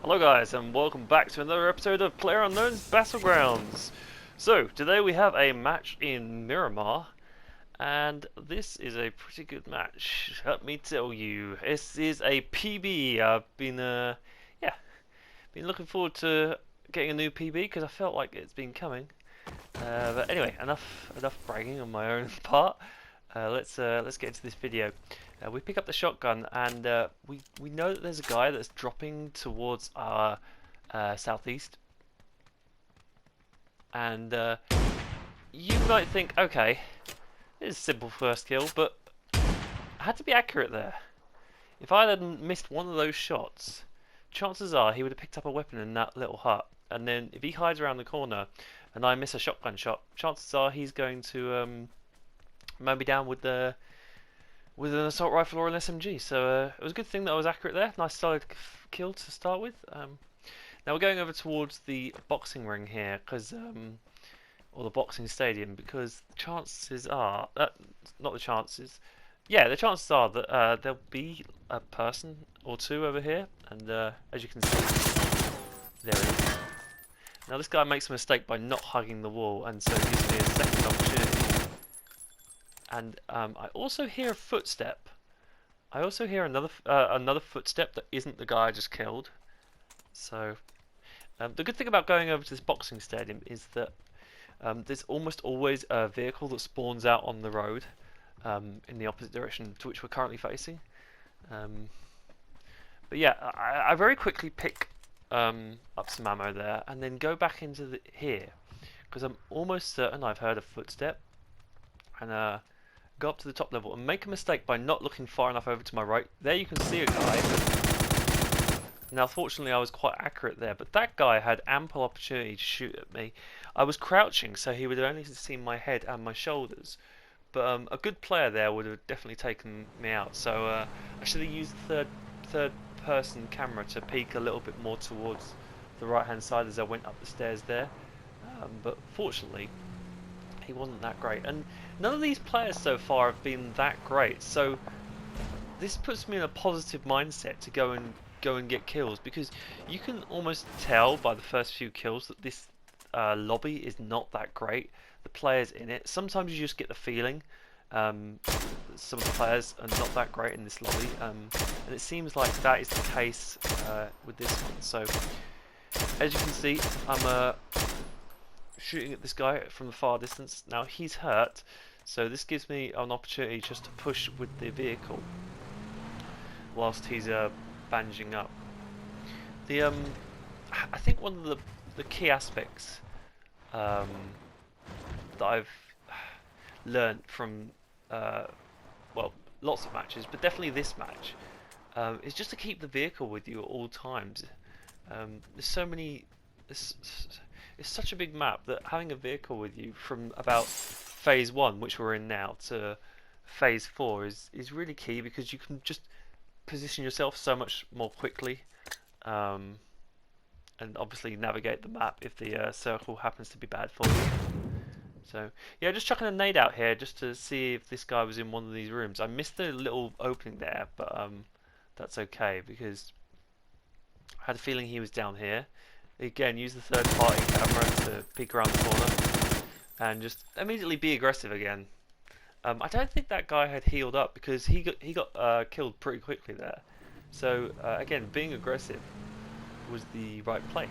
Hello guys and welcome back to another episode of PlayerUnknown's Battlegrounds. So today we have a match in Miramar and this is a pretty good match, let me tell you. This is a PB. I've been been looking forward to getting a new PB because I felt like it's been coming. But anyway, enough bragging on my own part. Let's get into this video. We pick up the shotgun and we know that there's a guy that's dropping towards our southeast. And you might think, okay, this is a simple first kill, but I had to be accurate there. If I hadn't missed one of those shots, chances are he would have picked up a weapon in that little hut. And then if he hides around the corner and I miss a shotgun shot, chances are he's going to mow me down with an assault rifle or an SMG. So it was a good thing that I was accurate there. Nice solid kill to start with. Now we're going over towards the boxing ring here, or the boxing stadium, because the chances are, not the chances, yeah, the chances are that there'll be a person or two over here, and as you can see, there it is. Now this guy makes a mistake by not hugging the wall, and so it gives me a second opportunity. And I also hear a footstep. I also hear another footstep that isn't the guy I just killed. So the good thing about going over to this boxing stadium is that there's almost always a vehicle that spawns out on the road in the opposite direction to which we're currently facing. But yeah, I very quickly pick up some ammo there and then go back into here because I'm almost certain I've heard a footstep, and go up to the top level and make a mistake by not looking far enough over to my right. There you can see a guy. Now fortunately I was quite accurate there, but that guy had ample opportunity to shoot at me. I was crouching so he would have only seen my head and my shoulders, but a good player there would have definitely taken me out. So I should have used the third person camera to peek a little bit more towards the right hand side as I went up the stairs there, but fortunately he wasn't that great, and none of these players so far have been that great, so this puts me in a positive mindset to go and get kills, because you can almost tell by the first few kills that this lobby is not that great. The players in it, sometimes you just get the feeling some of the players are not that great in this lobby, and it seems like that is the case with this one. So as you can see, I'm shooting at this guy from the far distance. Now he's hurt, so this gives me an opportunity just to push with the vehicle whilst he's bandaging up. I think one of the key aspects that I've learned from well, lots of matches, but definitely this match, is just to keep the vehicle with you at all times. There's so many. It's such a big map that having a vehicle with you from about phase 1, which we're in now, to phase 4 is really key, because you can just position yourself so much more quickly, and obviously navigate the map if the circle happens to be bad for you. So yeah, just chucking a nade out here just to see if this guy was in one of these rooms. I missed the little opening there, but that's okay, because I had a feeling he was down here. Again, use the third party camera to peek around the corner and just immediately be aggressive again. I don't think that guy had healed up, because he got killed pretty quickly there. So again, being aggressive was the right play,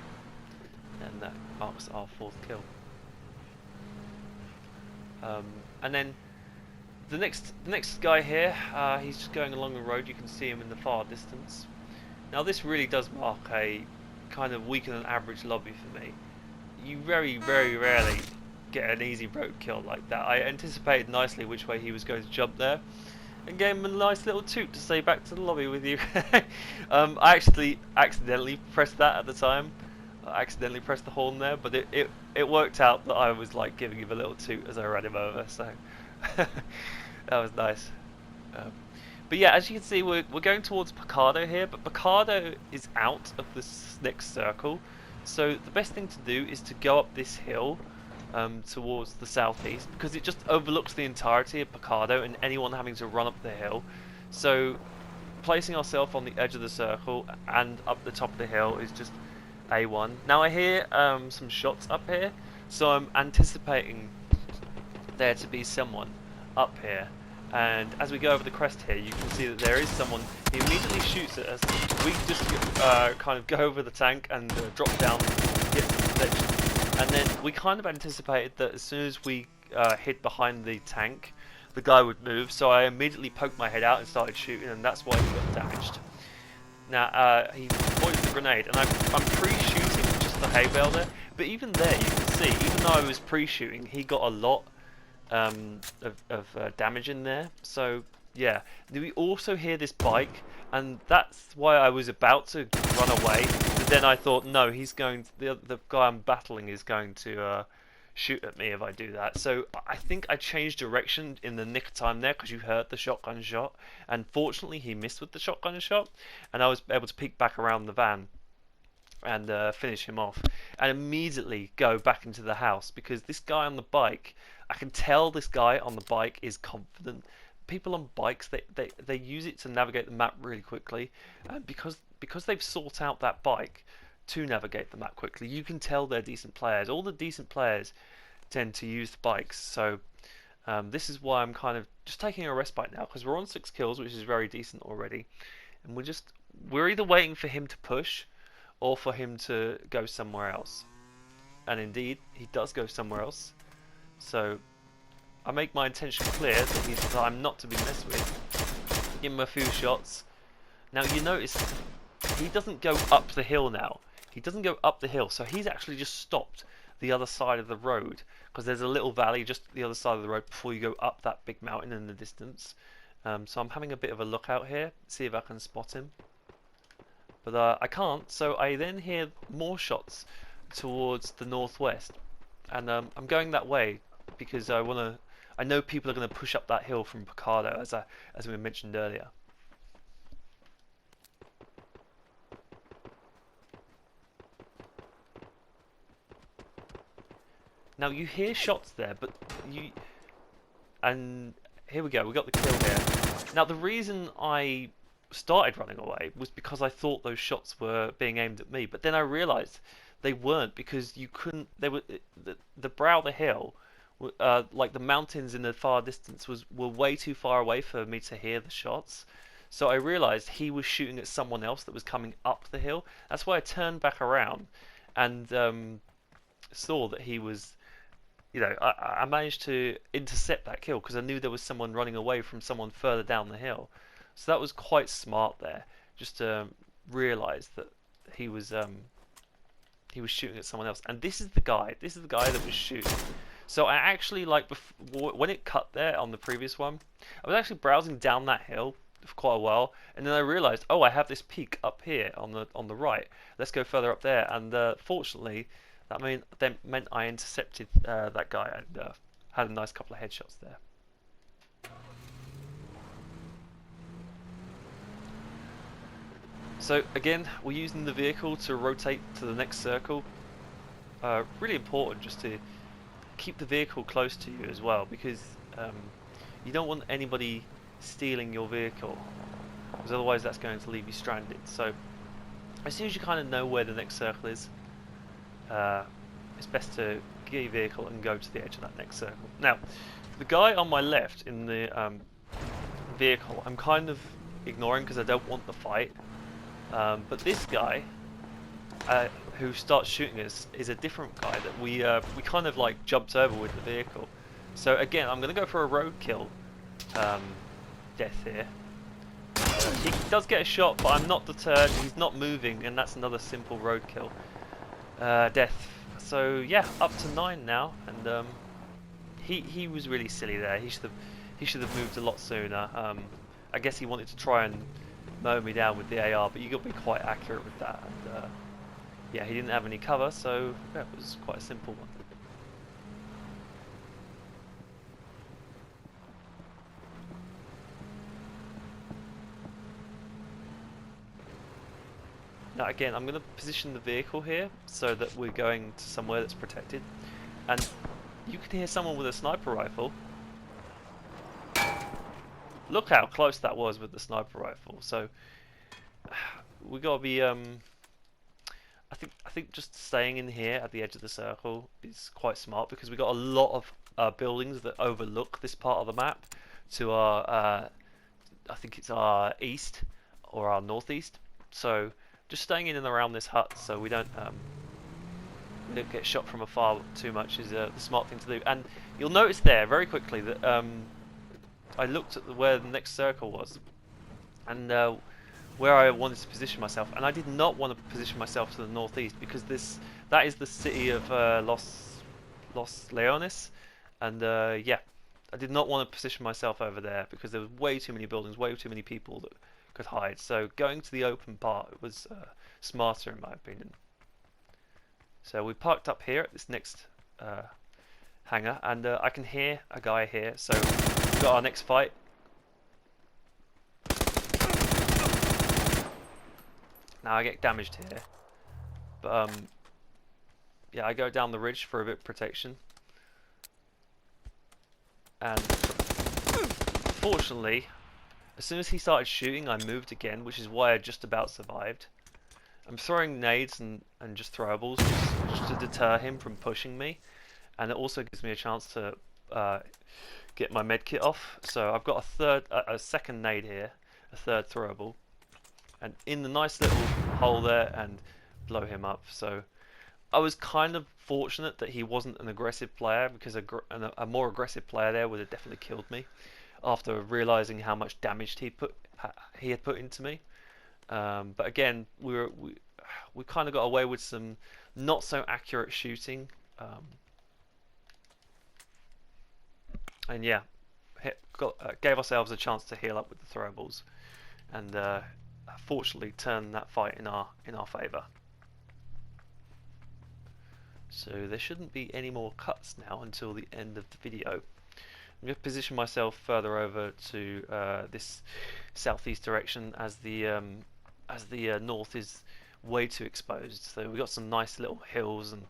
and that marks our 4th kill. And then the next guy here, he's just going along the road. You can see him in the far distance. Now this really does mark a kind of weaker than average lobby for me. You very rarely get an easy road kill like that. I anticipated nicely which way he was going to jump there, and gave him a nice little toot to say back to the lobby with you. I actually accidentally pressed that at the time. I accidentally pressed the horn there, but it worked out that I was like giving him a little toot as I ran him over, so that was nice. But yeah, as you can see, we're going towards Picardo here, but Picardo is out of this next circle, so the best thing to do is to go up this hill towards the southeast, because it just overlooks the entirety of Picardo and anyone having to run up the hill. So placing ourselves on the edge of the circle and up the top of the hill is just A1. Now I hear some shots up here, so I'm anticipating there to be someone up here. And as we go over the crest here, you can see that there is someone. He immediately shoots at us. We just kind of go over the tank and drop down, hit the ledge. And then we kind of anticipated that as soon as we hid behind the tank, the guy would move. So I immediately poked my head out and started shooting, and that's why he got damaged. Now, he deployed the grenade, and I'm pre-shooting just the hay bale there. But even there, you can see, even though I was pre-shooting, he got a lot of damage in there. So yeah, we also hear this bike, and that's why I was about to run away, but then I thought, no, he's going to, the guy I'm battling is going to shoot at me if I do that. So I think I changed direction in the nick of time there, because you heard the shotgun shot, and fortunately he missed with the shotgun shot, and I was able to peek back around the van and finish him off, and immediately go back into the house, because this guy on the bike, I can tell this guy on the bike is confident. People on bikes, they use it to navigate the map really quickly, and because they've sought out that bike to navigate the map quickly, you can tell they're decent players. All the decent players tend to use the bikes, so this is why I'm kind of just taking a respite now, because we're on 6 kills, which is very decent already, and we're either waiting for him to push or for him to go somewhere else. And indeed, he does go somewhere else. So I make my intention clear that I'm not to be messed with. Give him a few shots. Now you notice he doesn't go up the hill now. He doesn't go up the hill, so he's actually just stopped the other side of the road, because there's a little valley just the other side of the road before you go up that big mountain in the distance. So I'm having a bit of a look out here, see if I can spot him. But I can't, so I then hear more shots towards the northwest, and I'm going that way because I know people are going to push up that hill from Picardo, as we mentioned earlier. Now you hear shots there, but and here we go, we got the kill here. Now the reason I started running away was because I thought those shots were being aimed at me, but then I realized they weren't, because you couldn't, they were, the brow of the hill, like the mountains in the far distance were way too far away for me to hear the shots. So I realized he was shooting at someone else that was coming up the hill. That's why I turned back around and saw that he was, I managed to intercept that kill because I knew there was someone running away from someone further down the hill. So that was quite smart there, just to realise that he was shooting at someone else. And this is the guy that was shooting. So I actually, like, when it cut there on the previous one, I was actually browsing down that hill for quite a while, and then I realised, oh, I have this peak up here on the right. Let's go further up there. And fortunately, that meant I intercepted that guy and had a nice couple of headshots there. So again, we're using the vehicle to rotate to the next circle. Really important just to keep the vehicle close to you as well, because you don't want anybody stealing your vehicle, because otherwise that's going to leave you stranded. So as soon as you kind of know where the next circle is, it's best to get your vehicle and go to the edge of that next circle. Now, the guy on my left in the vehicle, I'm kind of ignoring because I don't want the fight. But this guy who starts shooting us is a different guy that we kind of like jumped over with the vehicle. So again, I'm going to go for a roadkill death here. He does get a shot, but I'm not deterred. He's not moving, and that's another simple roadkill death. So yeah, up to 9 now, and he was really silly there. He should have moved a lot sooner. I guess he wanted to try and mow me down with the AR, but you got to be quite accurate with that. And yeah, he didn't have any cover, so yeah, it was quite a simple one. Now again, I'm going to position the vehicle here so that we're going to somewhere that's protected, and you can hear someone with a sniper rifle look how close that was with the sniper rifle. So we gotta be I think just staying in here at the edge of the circle is quite smart because we got a lot of buildings that overlook this part of the map to our I think it's our east or our northeast. So just staying in and around this hut so we don't get shot from afar too much is the smart thing to do. And you'll notice there very quickly that I looked at where the next circle was and where I wanted to position myself, and I did not want to position myself to the northeast because that is the city of Los Leones, and yeah, I did not want to position myself over there because there was way too many buildings, way too many people that could hide. So going to the open part was smarter in my opinion. So we parked up here at this next hangar, and I can hear a guy here. So we've got our next fight. Now I get damaged here, but yeah, I go down the ridge for a bit of protection, and fortunately, as soon as he started shooting, I moved again, which is why I just about survived. I'm throwing nades and just throwables just to deter him from pushing me, and it also gives me a chance to get my medkit off. So I've got a second nade here, a third throwable, and in the nice little hole there and blow him up. So I was kind of fortunate that he wasn't an aggressive player because a more aggressive player there would have definitely killed me after realizing how much damage he had put into me. But again, we kind of got away with some not so accurate shooting, and yeah, gave ourselves a chance to heal up with the throwables, and fortunately turned that fight in our favour. So there shouldn't be any more cuts now until the end of the video. I'm going to position myself further over to this southeast direction as the north is way too exposed. So we've got some nice little hills and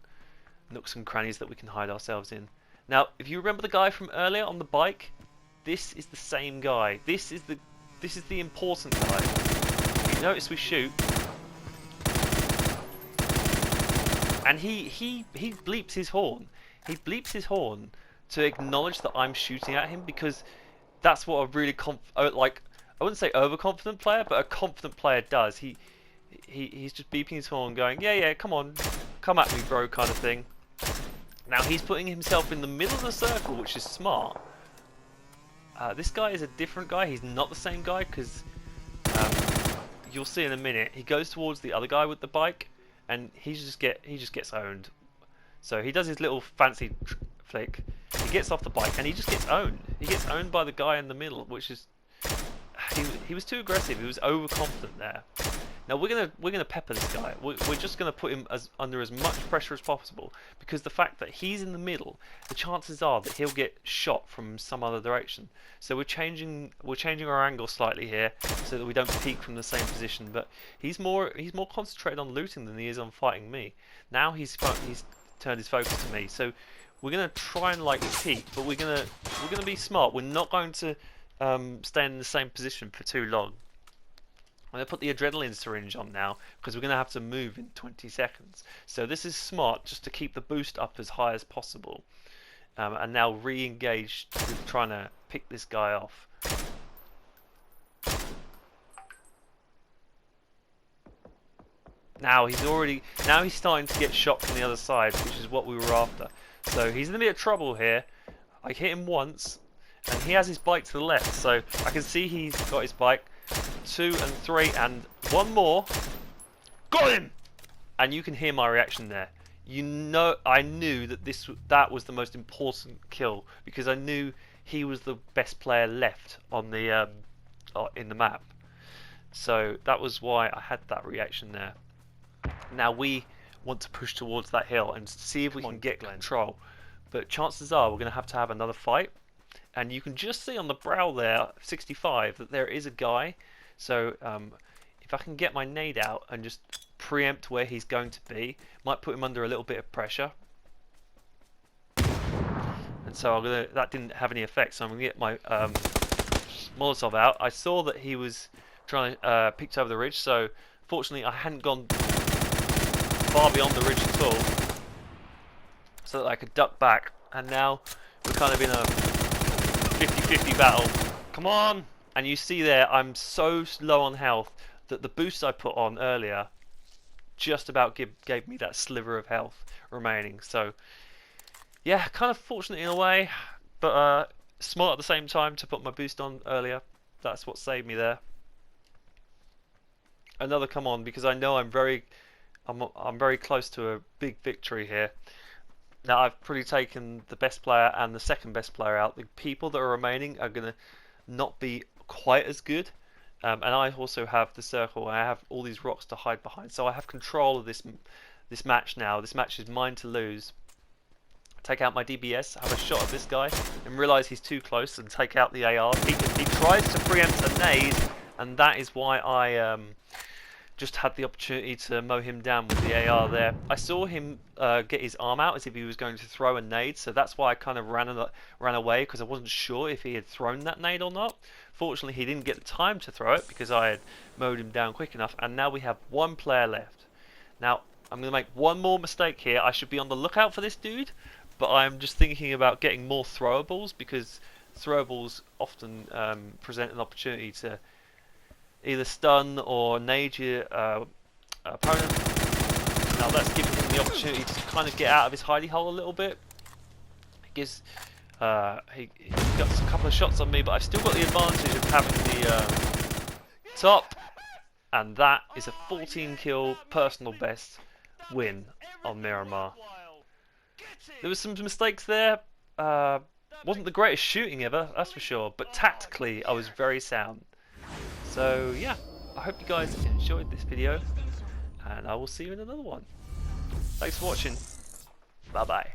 nooks and crannies that we can hide ourselves in. Now, if you remember the guy from earlier on the bike, this is the same guy. This is the important guy. You notice we shoot, and he bleeps his horn. He bleeps his horn to acknowledge that I'm shooting at him, because that's what a really I wouldn't say overconfident player, but a confident player does. He's just beeping his horn, going, yeah, come on, come at me, bro, kind of thing. Now he's putting himself in the middle of the circle, which is smart. This guy is a different guy. He's not the same guy, because you'll see in a minute. He goes towards the other guy with the bike, and he just gets owned. So he does his little fancy flick. He gets off the bike, and he just gets owned. He gets owned by the guy in the middle, which is he was too aggressive. He was overconfident there. Now we're gonna pepper this guy. We're just gonna put him under as much pressure as possible, because the fact that he's in the middle, the chances are that he'll get shot from some other direction. So we're changing our angle slightly here so that we don't peek from the same position. But he's more concentrated on looting than he is on fighting me. Now he's turned his focus to me. So we're gonna try and peek, but we're gonna be smart. We're not going to stay in the same position for too long. I'm going to put the adrenaline syringe on now, because we're going to have to move in 20 seconds. So this is smart, just to keep the boost up as high as possible. And now re-engage with trying to pick this guy off. Now he's starting to get shot from the other side, which is what we were after. So he's in a bit of trouble here. I hit him once, and he has his bike to the left, so I can see he's got his bike. 2 and 3 and one more. Got him! And you can hear my reaction there. I knew that was the most important kill, because I knew he was the best player left on the in the map. So that was why I had that reaction there. Now we want to push towards that hill and see if we can get control. But chances are we're going to have another fight. And you can just see on the brow there, 65, that there is a guy. So if I can get my nade out and just preempt where he's going to be, might put him under a little bit of pressure. And so that didn't have any effect. So I'm going to get my Molotov out. I saw that he was trying to peeked over the ridge, so fortunately I hadn't gone far beyond the ridge at all, so that I could duck back. And now we're kind of in a 50-50 battle. Come on! And you see there, I'm so low on health that the boost I put on earlier just about gave me that sliver of health remaining. So yeah, kind of fortunate in a way, but smart at the same time to put my boost on earlier. That's what saved me there. Another come on, because I know I'm very close to a big victory here. Now I've probably taken the best player and the second best player out. The people that are remaining are going to not be quite as good. And I also have the circle, and I have all these rocks to hide behind. So I have control of this match now. This match is mine to lose. Take out my DBS, have a shot at this guy, and realise he's too close, and take out the AR. He tries to preempt a nade, and that is why I just had the opportunity to mow him down with the AR there. I saw him get his arm out as if he was going to throw a nade, so that's why I kind of ran away, because I wasn't sure if he had thrown that nade or not. Fortunately, he didn't get the time to throw it because I had mowed him down quick enough, and now we have one player left. Now, I'm going to make one more mistake here. I should be on the lookout for this dude, but I'm just thinking about getting more throwables, because throwables often present an opportunity to either stun or nade your opponent. Now that's giving him the opportunity to kind of get out of his hidey hole a little bit. He gives he got a couple of shots on me, but I've still got the advantage of having the top, and that is a 14 kill personal best win on Miramar. There was some mistakes there. Wasn't the greatest shooting ever, that's for sure, but tactically I was very sound. So yeah, I hope you guys enjoyed this video, and I will see you in another one. Thanks for watching. Bye bye.